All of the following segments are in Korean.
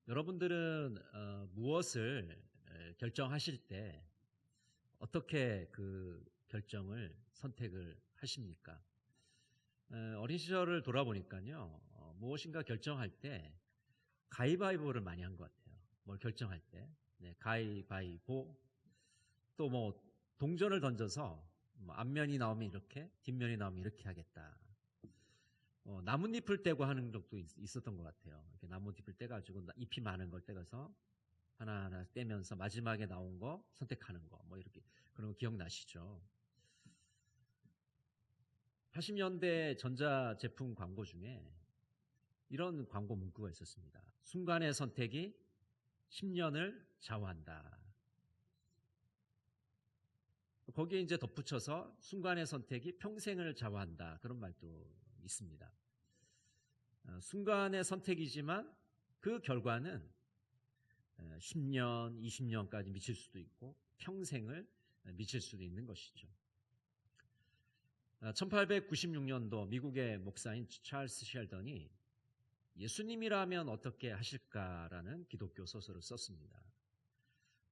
여러분들은 무엇을 결정하실 때 어떻게 그 결정을 선택을 하십니까? 어린 시절을 돌아보니까요. 무엇인가 결정할 때 가위바위보를 많이 한 것 같아요. 뭘 결정할 때. 네, 가위바위보. 또 뭐 동전을 던져서 뭐 앞면이 나오면 이렇게, 뒷면이 나오면 이렇게 하겠다. 나뭇잎을 떼고 하는 적도 있었던 것 같아요. 이렇게 나뭇잎을 떼가지고 잎이 많은 걸 떼가서 하나하나 떼면서 마지막에 나온 거 선택하는 거, 뭐 이렇게. 그런 거 기억나시죠? 80년대 전자제품 광고 중에 이런 광고 문구가 있었습니다. 순간의 선택이 10년을 좌우한다. 거기에 이제 덧붙여서 순간의 선택이 평생을 좌우한다. 그런 말도 있습니다. 순간의 선택이지만 그 결과는 10년, 20년까지 미칠 수도 있고 평생을 미칠 수도 있는 것이죠. 1896년도 미국의 목사인 찰스 셸던이 예수님이라면 어떻게 하실까라는 기독교 소설을 썼습니다.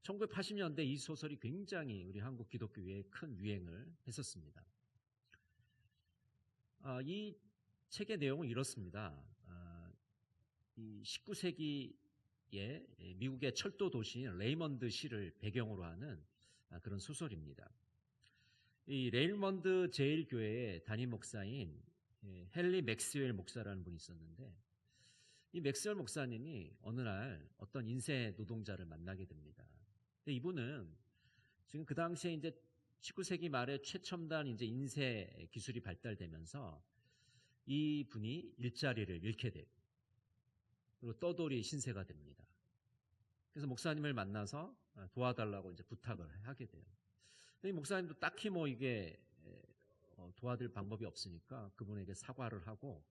1980년대 이 소설이 굉장히 우리 한국 기독교에 큰 유행을 했었습니다. 이 책의 내용은 이렇습니다. 이 19세기의 미국의 철도 도시인 레이먼드 시를 배경으로 하는 그런 소설입니다. 이 레이먼드 제일교회의 담임 목사인 헨리 맥스웰 목사라는 분이 있었는데, 이 맥스웰 목사님이 어느 날 어떤 인쇄 노동자를 만나게 됩니다. 근데 이분은 지금 그 당시에 이제 19세기 말에 최첨단 이제 인쇄 기술이 발달되면서 이 분이 일자리를 잃게 돼요. 그리고 떠돌이 신세가 됩니다. 그래서 목사님을 만나서 도와달라고 이제 부탁을 하게 돼요. 이 목사님도 딱히 뭐 이게 도와드릴 방법이 없으니까 그분에게 사과를 하고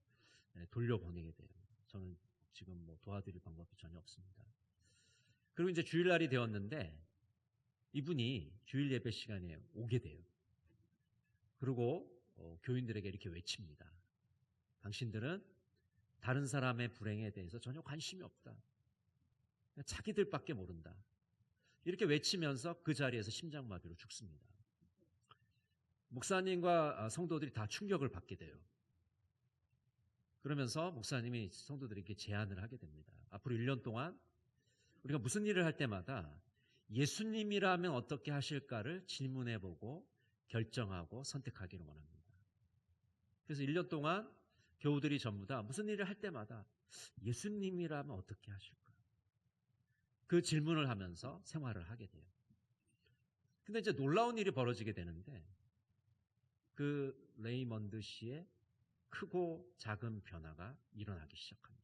돌려보내게 돼요. 저는 지금 뭐 도와드릴 방법이 전혀 없습니다. 그리고 이제 주일날이 되었는데 이분이 주일 예배 시간에 오게 돼요. 그리고 교인들에게 이렇게 외칩니다. 당신들은 다른 사람의 불행에 대해서 전혀 관심이 없다. 자기들밖에 모른다. 이렇게 외치면서 그 자리에서 심장마비로 죽습니다. 목사님과 성도들이 다 충격을 받게 돼요. 그러면서 목사님이 성도들에게 제안을 하게 됩니다. 앞으로 1년 동안 우리가 무슨 일을 할 때마다 예수님이라면 어떻게 하실까를 질문해보고 결정하고 선택하기를 원합니다. 그래서 1년 동안 교우들이 전부 다 무슨 일을 할 때마다 예수님이라면 어떻게 하실까? 그 질문을 하면서 생활을 하게 돼요. 근데 이제 놀라운 일이 벌어지게 되는데 그 레이먼드 씨의 크고 작은 변화가 일어나기 시작합니다.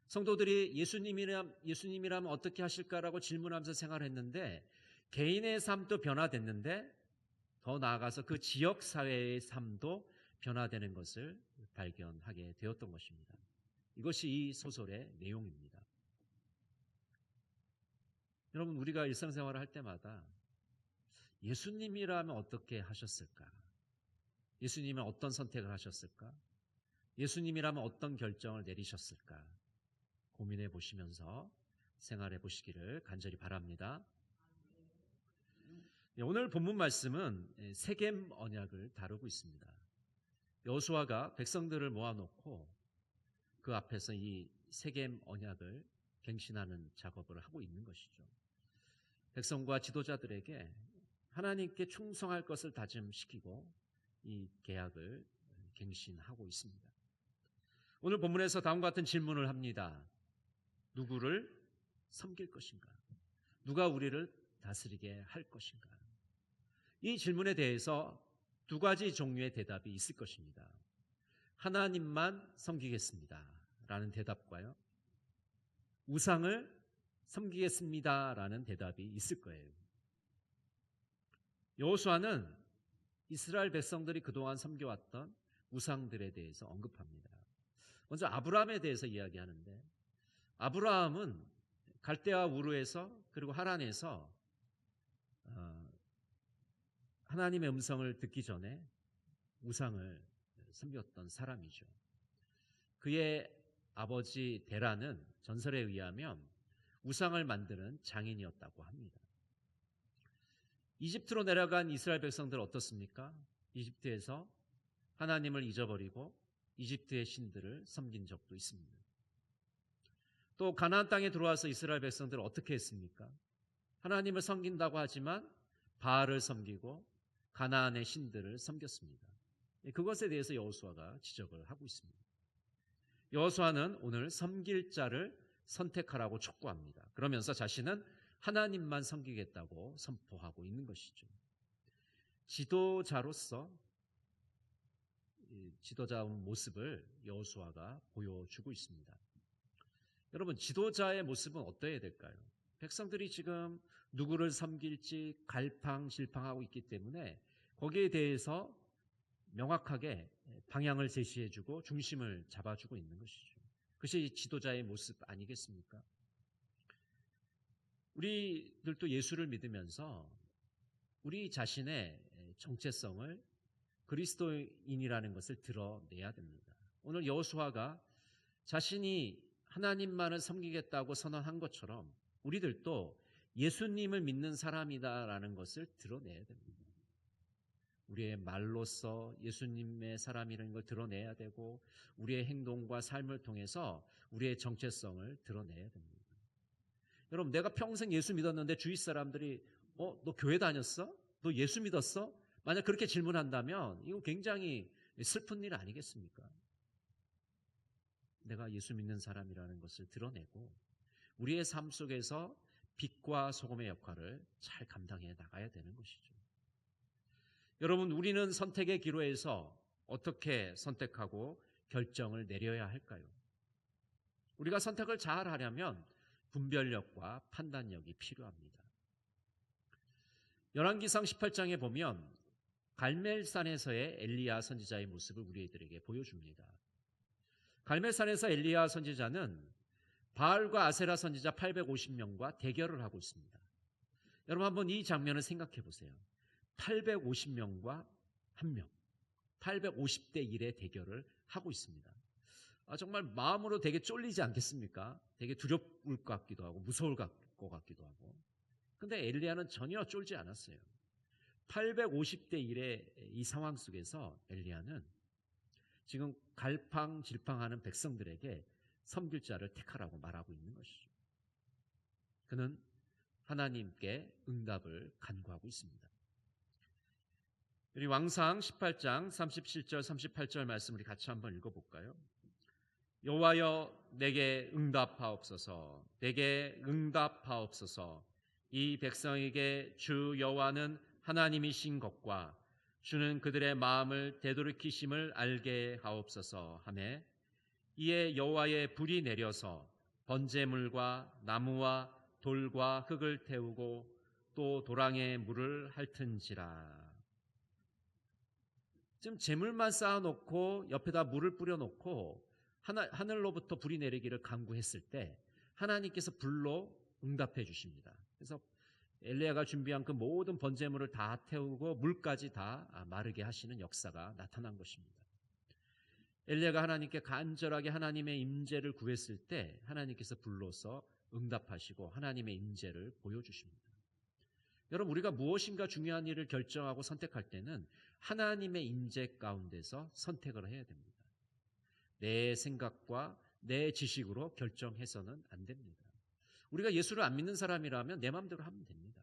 성도들이 예수님이라면 어떻게 하실까라고 질문하면서 생활했는데 개인의 삶도 변화됐는데 더 나아가서 그 지역사회의 삶도 변화되는 것을 발견하게 되었던 것입니다. 이것이 이 소설의 내용입니다. 여러분, 우리가 일상생활을 할 때마다 예수님이라면 어떻게 하셨을까? 예수님은 어떤 선택을 하셨을까? 예수님이라면 어떤 결정을 내리셨을까? 고민해 보시면서 생활해 보시기를 간절히 바랍니다. 오늘 본문 말씀은 세겜 언약을 다루고 있습니다. 여호수아가 백성들을 모아놓고 그 앞에서 이 세겜 언약을 갱신하는 작업을 하고 있는 것이죠. 백성과 지도자들에게 하나님께 충성할 것을 다짐시키고 이 계약을 갱신하고 있습니다. 오늘 본문에서 다음과 같은 질문을 합니다. 누구를 섬길 것인가? 누가 우리를 다스리게 할 것인가? 이 질문에 대해서 두 가지 종류의 대답이 있을 것입니다. 하나님만 섬기겠습니다 라는 대답과요, 우상을 섬기겠습니다 라는 대답이 있을 거예요. 여호수아는 이스라엘 백성들이 그동안 섬겨왔던 우상들에 대해서 언급합니다. 먼저 아브라함에 대해서 이야기하는데, 아브라함은 갈대아 우르에서 그리고 하란에서 하나님의 음성을 듣기 전에 우상을 섬겼던 사람이죠. 그의 아버지 데라는 전설에 의하면 우상을 만드는 장인이었다고 합니다. 이집트로 내려간 이스라엘 백성들 어떻습니까? 이집트에서 하나님을 잊어버리고 이집트의 신들을 섬긴 적도 있습니다. 또 가나안 땅에 들어와서 이스라엘 백성들 어떻게 했습니까? 하나님을 섬긴다고 하지만 바알을 섬기고 가나안의 신들을 섬겼습니다. 그것에 대해서 여호수아가 지적을 하고 있습니다. 여호수아는 오늘 섬길 자를 선택하라고 촉구합니다. 그러면서 자신은 하나님만 섬기겠다고 선포하고 있는 것이죠. 지도자로서 지도자 모습을 여호수아가 보여주고 있습니다. 여러분, 지도자의 모습은 어떠해야 될까요? 백성들이 지금 누구를 섬길지 갈팡질팡하고 있기 때문에 거기에 대해서 명확하게 방향을 제시해주고 중심을 잡아주고 있는 것이죠. 그것이 지도자의 모습 아니겠습니까? 우리들도 예수를 믿으면서 우리 자신의 정체성을 그리스도인이라는 것을 드러내야 됩니다. 오늘 여호수아가 자신이 하나님만을 섬기겠다고 선언한 것처럼 우리들도 예수님을 믿는 사람이다라는 것을 드러내야 됩니다. 우리의 말로써 예수님의 사람이라는 걸 드러내야 되고 우리의 행동과 삶을 통해서 우리의 정체성을 드러내야 됩니다. 여러분, 내가 평생 예수 믿었는데 주위 사람들이 너 교회 다녔어? 너 예수 믿었어? 만약 그렇게 질문한다면 이거 굉장히 슬픈 일 아니겠습니까? 내가 예수 믿는 사람이라는 것을 드러내고 우리의 삶 속에서 빛과 소금의 역할을 잘 감당해 나가야 되는 것이죠. 여러분, 우리는 선택의 기로에서 어떻게 선택하고 결정을 내려야 할까요? 우리가 선택을 잘 하려면 분별력과 판단력이 필요합니다. 열왕기상 18장에 보면 갈멜산에서의 엘리야 선지자의 모습을 우리들에게 보여줍니다. 갈멜산에서 엘리야 선지자는 바알과 아세라 선지자 850명과 대결을 하고 있습니다. 여러분, 한번 이 장면을 생각해 보세요. 850명과 1명, 850대 1의 대결을 하고 있습니다. 정말 마음으로 되게 쫄리지 않겠습니까? 되게 두려울 것 같기도 하고 무서울 것 같기도 하고. 근데 엘리야는 전혀 쫄지 않았어요. 850대 1의 이 상황 속에서 엘리야는 지금 갈팡질팡하는 백성들에게 섬길 자를 택하라고 말하고 있는 것이죠. 그는 하나님께 응답을 간구하고 있습니다. 우리 왕상 18장 37절 38절 말씀 우리 같이 한번 읽어볼까요? 여호와여, 내게 응답하옵소서. 내게 응답하옵소서. 이 백성에게 주 여호와는 하나님이신 것과 주는 그들의 마음을 되돌이키심을 알게 하옵소서 하며, 이에 여호와의 불이 내려서 번제물과 나무와 돌과 흙을 태우고 또 도랑에 물을 핥은지라. 지금 제물만 쌓아놓고 옆에다 물을 뿌려놓고 하늘로부터 불이 내리기를 간구했을 때 하나님께서 불로 응답해 주십니다. 그래서 엘리야가 준비한 그 모든 번제물을 다 태우고 물까지 다 마르게 하시는 역사가 나타난 것입니다. 엘리야가 하나님께 간절하게 하나님의 임재를 구했을 때 하나님께서 불로서 응답하시고 하나님의 임재를 보여주십니다. 여러분, 우리가 무엇인가 중요한 일을 결정하고 선택할 때는 하나님의 임재 가운데서 선택을 해야 됩니다. 내 생각과 내 지식으로 결정해서는 안 됩니다. 우리가 예수를 안 믿는 사람이라면 내 마음대로 하면 됩니다.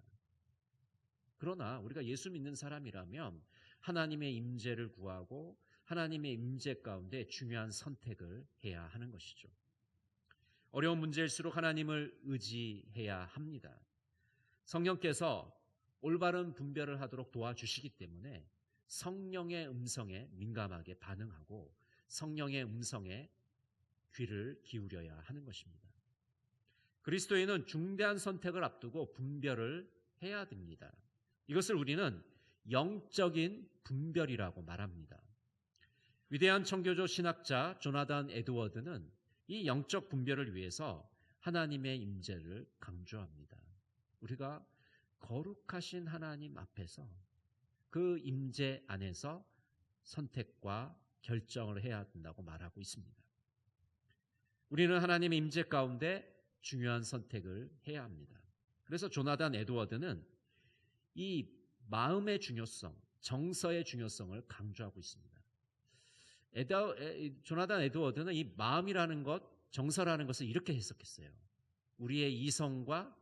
그러나 우리가 예수 믿는 사람이라면 하나님의 임재를 구하고 하나님의 임재 가운데 중요한 선택을 해야 하는 것이죠. 어려운 문제일수록 하나님을 의지해야 합니다. 성령께서 올바른 분별을 하도록 도와주시기 때문에 성령의 음성에 민감하게 반응하고 성령의 음성에 귀를 기울여야 하는 것입니다. 그리스도인은 중대한 선택을 앞두고 분별을 해야 됩니다. 이것을 우리는 영적인 분별이라고 말합니다. 위대한 청교도 신학자 조나단 에드워드는 이 영적 분별을 위해서 하나님의 임재를 강조합니다. 우리가 거룩하신 하나님 앞에서 그 임재 안에서 선택과 결정을 해야 된다고 말하고 있습니다. 우리는 하나님의 임재 가운데 중요한 선택을 해야 합니다. 그래서 조나단 에드워드는 이 마음의 중요성, 정서의 중요성을 강조하고 있습니다. 조나단 에드워드는 이 마음이라는 것, 정서라는 것을 이렇게 해석했어요. 우리의 이성과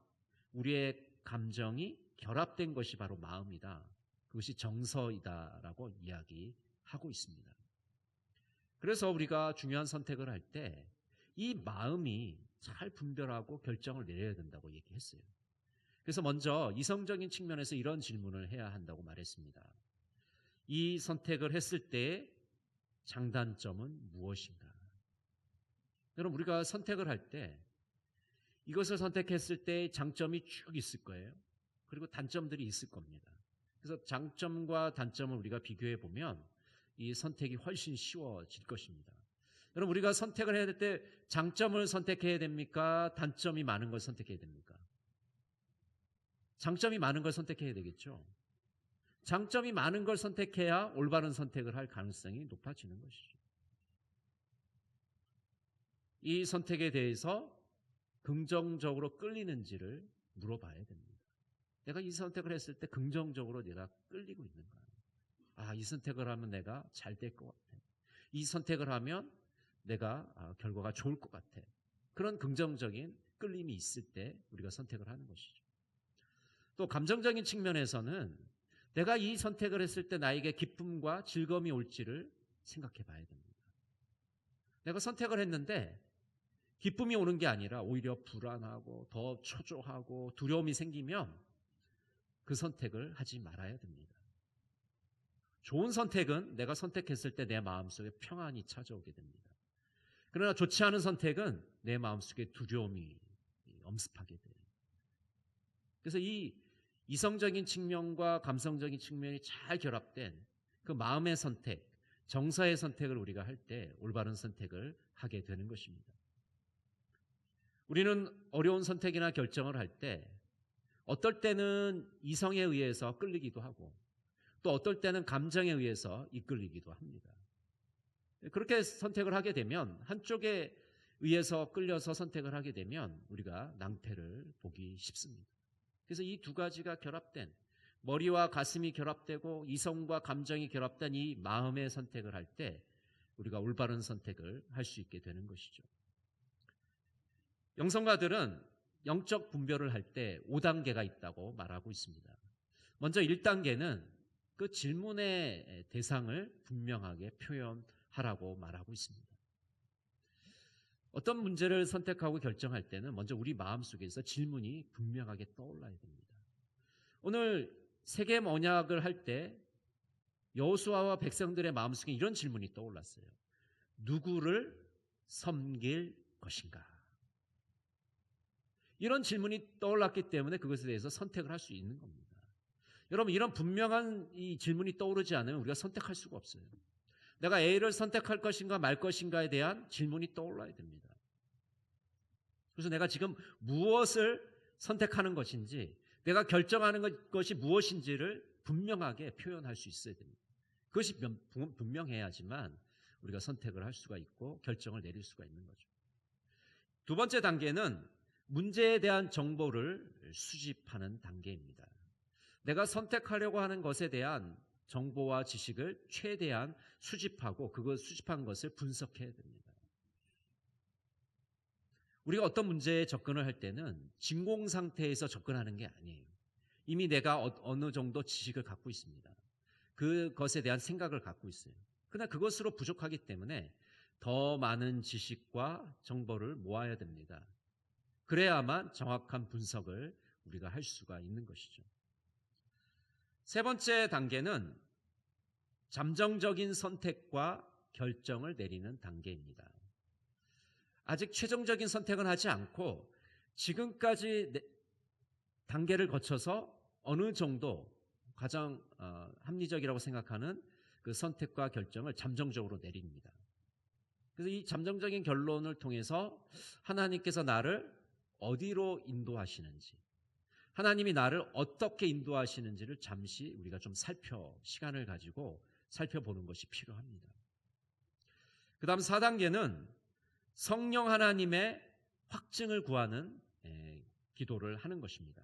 우리의 감정이 결합된 것이 바로 마음이다. 그것이 정서이다라고 이야기하고 있습니다. 그래서 우리가 중요한 선택을 할 때 이 마음이 잘 분별하고 결정을 내려야 된다고 얘기했어요. 그래서 먼저 이성적인 측면에서 이런 질문을 해야 한다고 말했습니다. 이 선택을 했을 때의 장단점은 무엇인가? 여러분, 우리가 선택을 할 때 이것을 선택했을 때 장점이 쭉 있을 거예요. 그리고 단점들이 있을 겁니다. 그래서 장점과 단점을 우리가 비교해 보면 이 선택이 훨씬 쉬워질 것입니다. 여러분, 우리가 선택을 해야 될 때 장점을 선택해야 됩니까? 단점이 많은 걸 선택해야 됩니까? 장점이 많은 걸 선택해야 되겠죠. 장점이 많은 걸 선택해야 올바른 선택을 할 가능성이 높아지는 것이죠. 이 선택에 대해서 긍정적으로 끌리는지를 물어봐야 됩니다. 내가 이 선택을 했을 때 긍정적으로 내가 끌리고 있는가? 아, 이 선택을 하면 내가 잘 될 것 같아. 이 선택을 하면 내가 결과가 좋을 것 같아. 그런 긍정적인 끌림이 있을 때 우리가 선택을 하는 것이죠. 또 감정적인 측면에서는 내가 이 선택을 했을 때 나에게 기쁨과 즐거움이 올지를 생각해 봐야 됩니다. 내가 선택을 했는데 기쁨이 오는 게 아니라 오히려 불안하고 더 초조하고 두려움이 생기면 그 선택을 하지 말아야 됩니다. 좋은 선택은 내가 선택했을 때 내 마음속에 평안이 찾아오게 됩니다. 그러나 좋지 않은 선택은 내 마음속에 두려움이 엄습하게 돼요. 그래서 이 이성적인 측면과 감성적인 측면이 잘 결합된 그 마음의 선택, 정서의 선택을 우리가 할 때 올바른 선택을 하게 되는 것입니다. 우리는 어려운 선택이나 결정을 할 때 어떨 때는 이성에 의해서 끌리기도 하고 또 어떨 때는 감정에 의해서 이끌리기도 합니다. 그렇게 선택을 하게 되면 한쪽에 의해서 끌려서 선택을 하게 되면 우리가 낭패를 보기 쉽습니다. 그래서 이 두 가지가 결합된 머리와 가슴이 결합되고 이성과 감정이 결합된 이 마음의 선택을 할 때 우리가 올바른 선택을 할 수 있게 되는 것이죠. 영성가들은 영적 분별을 할 때 5단계가 있다고 말하고 있습니다. 먼저 1단계는 그 질문의 대상을 분명하게 표현하라고 말하고 있습니다. 어떤 문제를 선택하고 결정할 때는 먼저 우리 마음속에서 질문이 분명하게 떠올라야 됩니다. 오늘 세겜 언약을 할 때 여호수아와 백성들의 마음속에 이런 질문이 떠올랐어요. 누구를 섬길 것인가? 이런 질문이 떠올랐기 때문에 그것에 대해서 선택을 할 수 있는 겁니다. 여러분, 이런 분명한 이 질문이 떠오르지 않으면 우리가 선택할 수가 없어요. 내가 A를 선택할 것인가 말 것인가에 대한 질문이 떠올라야 됩니다. 그래서 내가 지금 무엇을 선택하는 것인지, 내가 결정하는 것이 무엇인지를 분명하게 표현할 수 있어야 됩니다. 그것이 분명해야지만 우리가 선택을 할 수가 있고 결정을 내릴 수가 있는 거죠. 두 번째 단계는 문제에 대한 정보를 수집하는 단계입니다. 내가 선택하려고 하는 것에 대한 정보와 지식을 최대한 수집하고 그걸 수집한 것을 분석해야 됩니다. 우리가 어떤 문제에 접근을 할 때는 진공 상태에서 접근하는 게 아니에요. 이미 내가 어느 정도 지식을 갖고 있습니다. 그것에 대한 생각을 갖고 있어요. 그러나 그것으로 부족하기 때문에 더 많은 지식과 정보를 모아야 됩니다. 그래야만 정확한 분석을 우리가 할 수가 있는 것이죠. 세 번째 단계는 잠정적인 선택과 결정을 내리는 단계입니다. 아직 최종적인 선택은 하지 않고 지금까지 단계를 거쳐서 어느 정도 가장 합리적이라고 생각하는 그 선택과 결정을 잠정적으로 내립니다. 그래서 이 잠정적인 결론을 통해서 하나님께서 나를 어디로 인도하시는지, 하나님이 나를 어떻게 인도하시는지를 잠시 우리가 좀 시간을 가지고 살펴보는 것이 필요합니다. 그 다음 4단계는 성령 하나님의 확증을 구하는 기도를 하는 것입니다.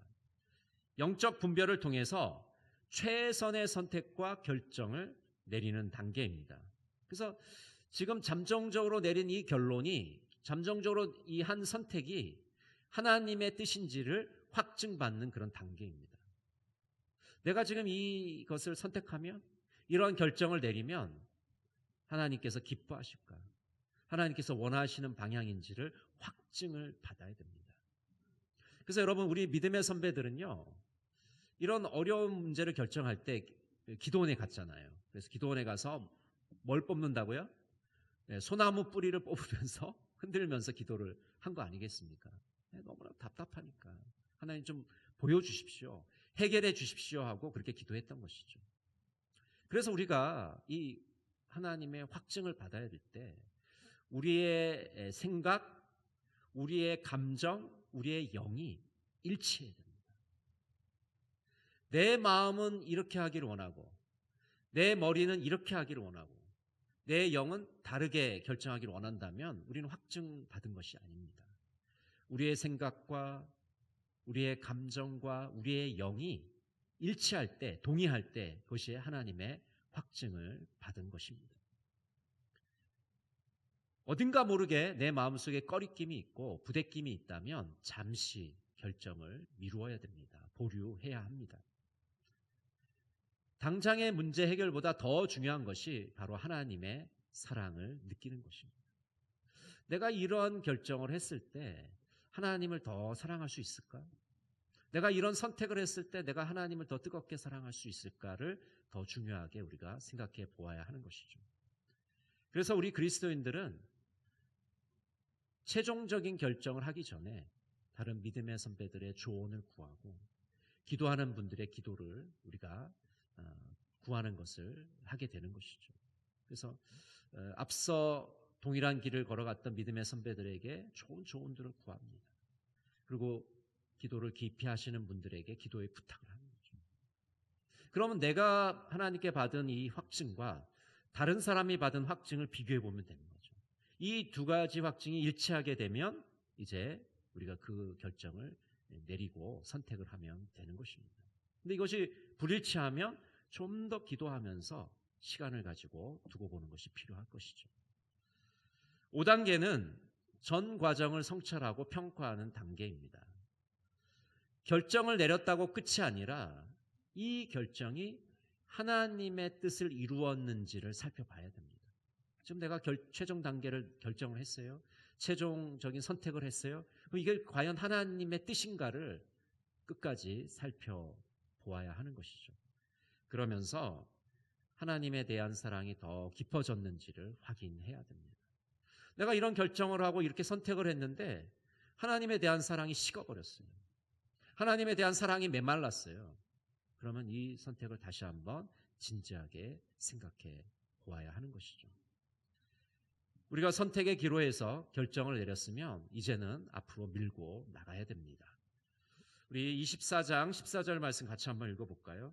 영적 분별을 통해서 최선의 선택과 결정을 내리는 단계입니다. 그래서 지금 잠정적으로 내린 이 결론이, 잠정적으로 이 한 선택이 하나님의 뜻인지를 확증받는 그런 단계입니다. 내가 지금 이것을 선택하면, 이런 결정을 내리면 하나님께서 기뻐하실까? 하나님께서 원하시는 방향인지를 확증을 받아야 됩니다. 그래서 여러분, 우리 믿음의 선배들은요, 이런 어려운 문제를 결정할 때 기도원에 갔잖아요. 그래서 기도원에 가서 뭘 뽑는다고요? 소나무 뿌리를 뽑으면서 흔들면서 기도를 한 거 아니겠습니까? 너무나 답답하니까 하나님 좀 보여주십시오, 해결해 주십시오 하고 그렇게 기도했던 것이죠. 그래서 우리가 이 하나님의 확증을 받아야 될 때 우리의 생각, 우리의 감정, 우리의 영이 일치해야 됩니다. 내 마음은 이렇게 하기를 원하고, 내 머리는 이렇게 하기를 원하고, 내 영은 다르게 결정하기를 원한다면 우리는 확증받은 것이 아닙니다. 우리의 생각과 우리의 감정과 우리의 영이 일치할 때, 동의할 때 그것이 하나님의 확증을 받은 것입니다. 어딘가 모르게 내 마음속에 꺼리낌이 있고 부대낌이 있다면 잠시 결정을 미루어야 됩니다. 보류해야 합니다. 당장의 문제 해결보다 더 중요한 것이 바로 하나님의 사랑을 느끼는 것입니다. 내가 이런 결정을 했을 때 하나님을 더 사랑할 수 있을까? 내가 이런 선택을 했을 때 내가 하나님을 더 뜨겁게 사랑할 수 있을까를 더 중요하게 우리가 생각해 보아야 하는 것이죠. 그래서 우리 그리스도인들은 최종적인 결정을 하기 전에 다른 믿음의 선배들의 조언을 구하고 기도하는 분들의 기도를 우리가 구하는 것을 하게 되는 것이죠. 그래서 앞서 동일한 길을 걸어갔던 믿음의 선배들에게 좋은 조언들을 구합니다. 그리고 기도를 깊이 하시는 분들에게 기도의 부탁을 하는 거죠. 그러면 내가 하나님께 받은 이 확증과 다른 사람이 받은 확증을 비교해 보면 되는 거죠. 이 두 가지 확증이 일치하게 되면 이제 우리가 그 결정을 내리고 선택을 하면 되는 것입니다. 근데 이것이 불일치하면 좀 더 기도하면서 시간을 가지고 두고 보는 것이 필요할 것이죠. 5단계는 전 과정을 성찰하고 평가하는 단계입니다. 결정을 내렸다고 끝이 아니라 이 결정이 하나님의 뜻을 이루었는지를 살펴봐야 됩니다. 지금 내가 최종 단계를 결정을 했어요. 최종적인 선택을 했어요. 그럼 이게 과연 하나님의 뜻인가를 끝까지 살펴보아야 하는 것이죠. 그러면서 하나님에 대한 사랑이 더 깊어졌는지를 확인해야 됩니다. 내가 이런 결정을 하고 이렇게 선택을 했는데 하나님에 대한 사랑이 식어버렸어요. 하나님에 대한 사랑이 메말랐어요. 그러면 이 선택을 다시 한번 진지하게 생각해 보아야 하는 것이죠. 우리가 선택의 기로에서 결정을 내렸으면 이제는 앞으로 밀고 나가야 됩니다. 우리 24장 14절 말씀 같이 한번 읽어볼까요?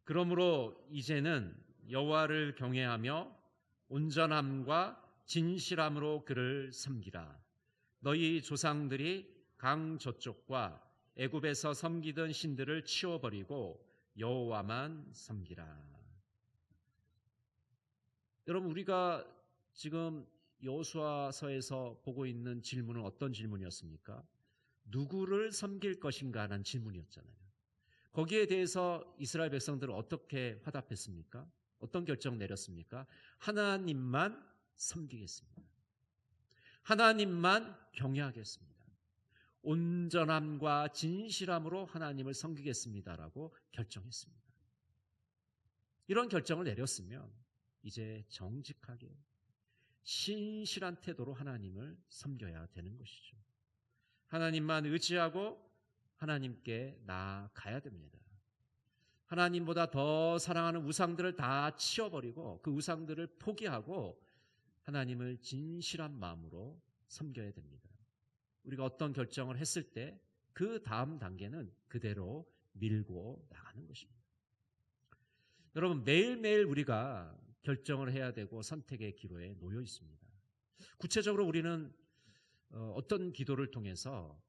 그러므로 이제는 여호와를 경외하며 온전함과 진실함으로 그를 섬기라. 너희 조상들이 강 저쪽과 애굽에서 섬기던 신들을 치워버리고 여호와만 섬기라. 여러분, 우리가 지금 여호수아서에서 보고 있는 질문은 어떤 질문이었습니까? 누구를 섬길 것인가 하는 질문이었잖아요. 거기에 대해서 이스라엘 백성들은 어떻게 화답했습니까? 어떤 결정 내렸습니까? 하나님만 섬기겠습니다. 하나님만 경외하겠습니다. 온전함과 진실함으로 하나님을 섬기겠습니다라고 결정했습니다. 이런 결정을 내렸으면 이제 정직하게 신실한 태도로 하나님을 섬겨야 되는 것이죠. 하나님만 의지하고 하나님께 나아가야 됩니다. 하나님보다 더 사랑하는 우상들을 다 치워버리고 그 우상들을 포기하고 하나님을 진실한 마음으로 섬겨야 됩니다. 우리가 어떤 결정을 했을 때 그 다음 단계는 그대로 밀고 나가는 것입니다. 여러분, 매일매일 우리가 결정을 해야 되고 선택의 기로에 놓여 있습니다. 구체적으로 우리는 어떤 기도를 통해서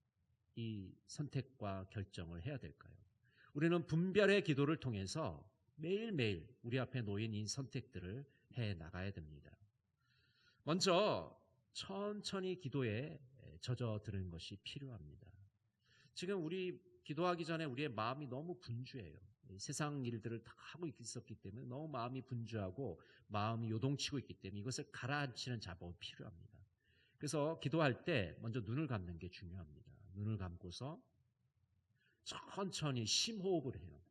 이 선택과 결정을 해야 될까요? 우리는 분별의 기도를 통해서 매일매일 우리 앞에 놓인 이 선택들을 해 나가야 됩니다. 먼저 천천히 기도에 젖어드는 것이 필요합니다. 지금 우리 기도하기 전에 우리의 마음이 너무 분주해요. 세상 일들을 다 하고 있었기 때문에 너무 마음이 분주하고 마음이 요동치고 있기 때문에 이것을 가라앉히는 작업이 필요합니다. 그래서 기도할 때 먼저 눈을 감는 게 중요합니다. 눈을 감고서 천천히 심호흡을 해요.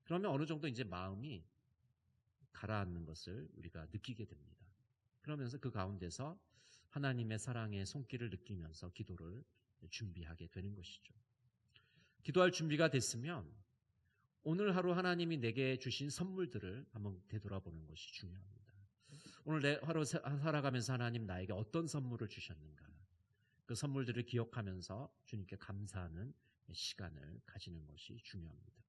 그러면 어느 정도 이제 마음이 가라앉는 것을 우리가 느끼게 됩니다. 그러면서 그 가운데서 하나님의 사랑의 손길을 느끼면서 기도를 준비하게 되는 것이죠. 기도할 준비가 됐으면 오늘 하루 하나님이 내게 주신 선물들을 한번 되돌아보는 것이 중요합니다. 오늘 내 하루 살아가면서 하나님 나에게 어떤 선물을 주셨는가, 그 선물들을 기억하면서 주님께 감사하는 시간을 가지는 것이 중요합니다.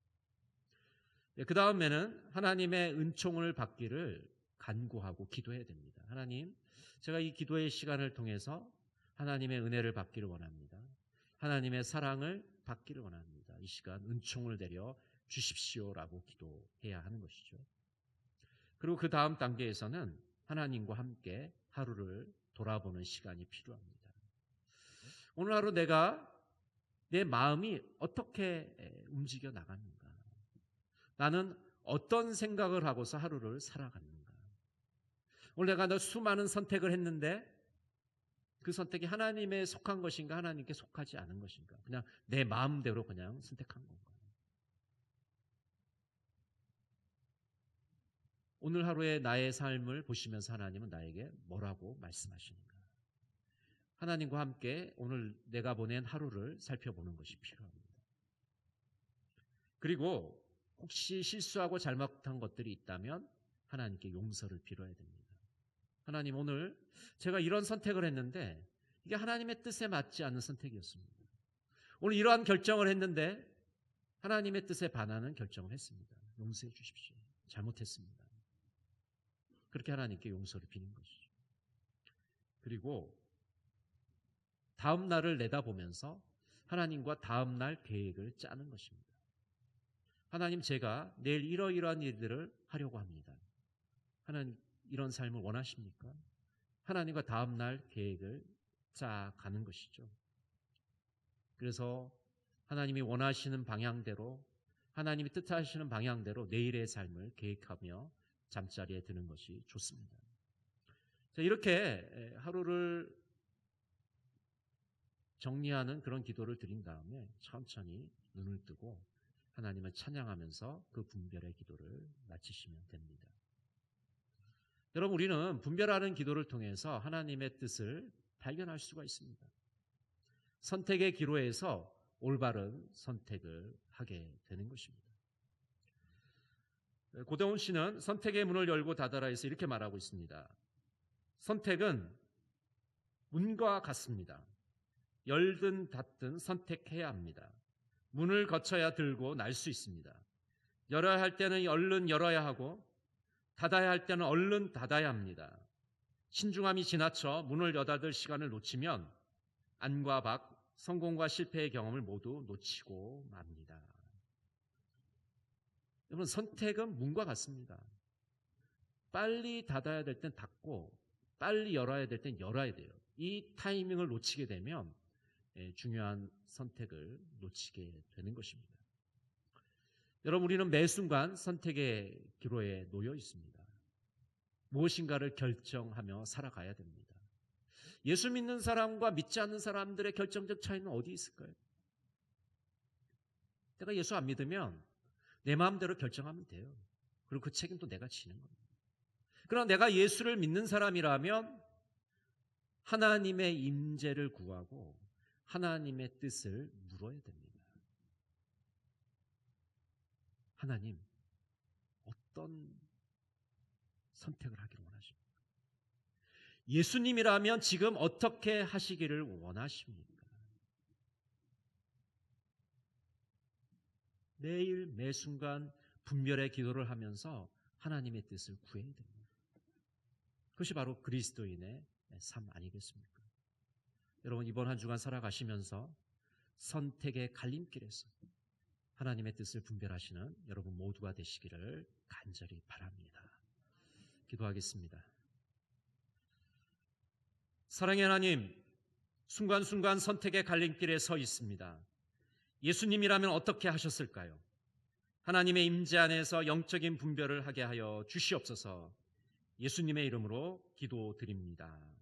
그 다음에는 하나님의 은총을 받기를 간구하고 기도해야 됩니다. 하나님, 제가 이 기도의 시간을 통해서 하나님의 은혜를 받기를 원합니다. 하나님의 사랑을 받기를 원합니다. 이 시간 은총을 내려 주십시오라고 기도해야 하는 것이죠. 그리고 그 다음 단계에서는 하나님과 함께 하루를 돌아보는 시간이 필요합니다. 오늘 하루 내 마음이 어떻게 움직여 나가는가? 나는 어떤 생각을 하고서 하루를 살아갔는가? 오늘 내가 수많은 선택을 했는데 그 선택이 하나님에 속한 것인가, 하나님께 속하지 않은 것인가? 그냥 내 마음대로 그냥 선택한 건가? 오늘 하루의 나의 삶을 보시면서 하나님은 나에게 뭐라고 말씀하시는가? 하나님과 함께 오늘 내가 보낸 하루를 살펴보는 것이 필요합니다. 그리고 혹시 실수하고 잘못한 것들이 있다면 하나님께 용서를 빌어야 됩니다. 하나님, 오늘 제가 이런 선택을 했는데 이게 하나님의 뜻에 맞지 않는 선택이었습니다. 오늘 이러한 결정을 했는데 하나님의 뜻에 반하는 결정을 했습니다. 용서해 주십시오. 잘못했습니다. 그렇게 하나님께 용서를 비는 것이죠. 그리고 다음 날을 내다보면서 하나님과 다음 날 계획을 짜는 것입니다. 하나님, 제가 내일 이러이러한 일들을 하려고 합니다. 하나님, 이런 삶을 원하십니까? 하나님과 다음 날 계획을 짜가는 것이죠. 그래서 하나님이 원하시는 방향대로, 하나님이 뜻하시는 방향대로 내일의 삶을 계획하며 잠자리에 드는 것이 좋습니다. 자, 이렇게 하루를 정리하는 그런 기도를 드린 다음에 천천히 눈을 뜨고 하나님을 찬양하면서 그 분별의 기도를 마치시면 됩니다. 여러분, 우리는 분별하는 기도를 통해서 하나님의 뜻을 발견할 수가 있습니다. 선택의 기로에서 올바른 선택을 하게 되는 것입니다. 고대훈 씨는 선택의 문을 열고 닫아라에서 이렇게 말하고 있습니다. 선택은 문과 같습니다. 열든 닫든 선택해야 합니다. 문을 거쳐야 들고 날 수 있습니다. 열어야 할 때는 얼른 열어야 하고 닫아야 할 때는 얼른 닫아야 합니다. 신중함이 지나쳐 문을 여닫을 시간을 놓치면 안과 밖, 성공과 실패의 경험을 모두 놓치고 맙니다. 여러분, 선택은 문과 같습니다. 빨리 닫아야 될 땐 닫고 빨리 열어야 될 땐 열어야 돼요. 이 타이밍을 놓치게 되면 중요한 선택을 놓치게 되는 것입니다. 여러분, 우리는 매 순간 선택의 기로에 놓여 있습니다. 무엇인가를 결정하며 살아가야 됩니다. 예수 믿는 사람과 믿지 않는 사람들의 결정적 차이는 어디 있을까요? 내가 예수 안 믿으면 내 마음대로 결정하면 돼요. 그리고 그 책임도 내가 지는 겁니다. 그러나 내가 예수를 믿는 사람이라면 하나님의 임재를 구하고 하나님의 뜻을 물어야 됩니다. 하나님, 어떤 선택을 하기를 원하십니까? 예수님이라면 지금 어떻게 하시기를 원하십니까? 매일 매 순간 분별의 기도를 하면서 하나님의 뜻을 구해야 됩니다. 그것이 바로 그리스도인의 삶 아니겠습니까? 여러분, 이번 한 주간 살아가시면서 선택의 갈림길에서 하나님의 뜻을 분별하시는 여러분 모두가 되시기를 간절히 바랍니다. 기도하겠습니다. 사랑의 하나님, 순간순간 선택의 갈림길에 서 있습니다. 예수님이라면 어떻게 하셨을까요? 하나님의 임재 안에서 영적인 분별을 하게 하여 주시옵소서. 예수님의 이름으로 기도드립니다.